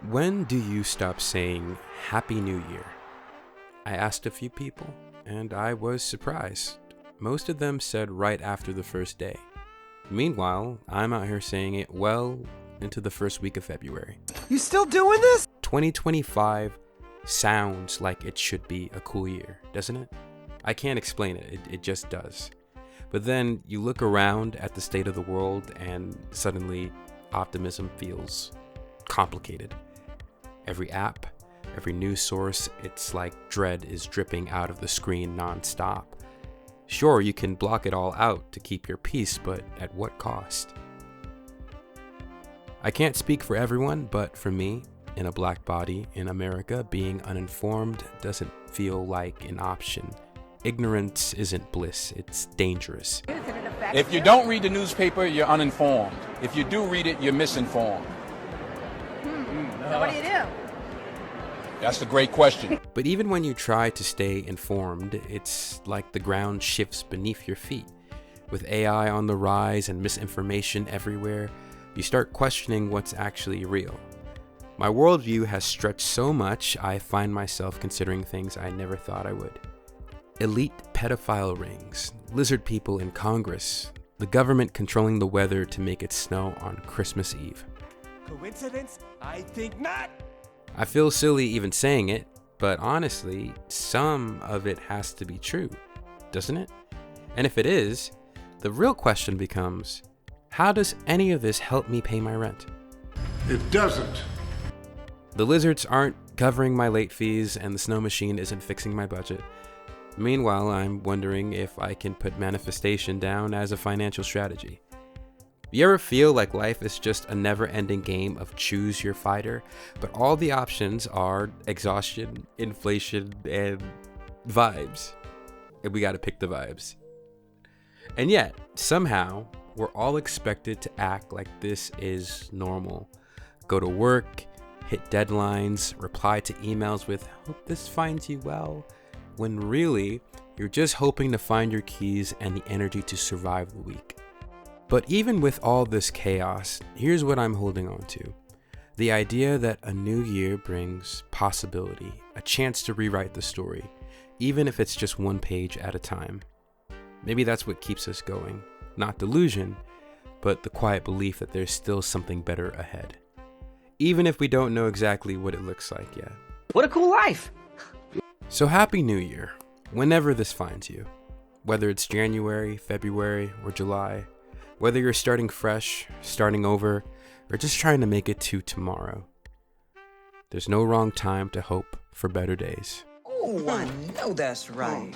When do you stop saying Happy New Year? I asked a few people, and I was surprised. Most of them said right after the first day. Meanwhile, I'm out here saying it well into the first week of February. You still doing this? 2025 sounds like it should be a cool year, doesn't it? I can't explain it, it just does. But then you look around at the state of the world and suddenly optimism feels complicated. Every app, every news source, it's like dread is dripping out of the screen nonstop. Sure, you can block it all out to keep your peace, but at what cost? I can't speak for everyone, but for me, in a black body in America, being uninformed doesn't feel like an option. Ignorance isn't bliss, it's dangerous. If you don't read the newspaper, you're uninformed. If you do read it, you're misinformed. So what do you do? That's a great question. But even when you try to stay informed, it's like the ground shifts beneath your feet. With AI on the rise and misinformation everywhere, you start questioning what's actually real. My worldview has stretched so much, I find myself considering things I never thought I would. Elite pedophile rings, lizard people in Congress, the government controlling the weather to make it snow on Christmas Eve. Coincidence? I think not. I feel silly even saying it, but honestly, some of it has to be true, doesn't it? And if it is, the real question becomes, how does any of this help me pay my rent? It doesn't. The lizards aren't covering my late fees and the snow machine isn't fixing my budget. Meanwhile, I'm wondering if I can put manifestation down as a financial strategy. You ever feel like life is just a never-ending game of choose your fighter, but all the options are exhaustion, inflation, and vibes? And we gotta pick the vibes. And yet, somehow, we're all expected to act like this is normal. Go to work, hit deadlines, reply to emails with, "Hope this finds you well," when really, you're just hoping to find your keys and the energy to survive the week. But even with all this chaos, here's what I'm holding on to. The idea that a new year brings possibility, a chance to rewrite the story, even if it's just one page at a time. Maybe that's what keeps us going. Not delusion, but the quiet belief that there's still something better ahead. Even if we don't know exactly what it looks like yet. What a cool life. So Happy New Year, whenever this finds you. Whether it's January, February, or July. Whether you're starting fresh, starting over, or just trying to make it to tomorrow. There's no wrong time to hope for better days. Oh, I know that's right.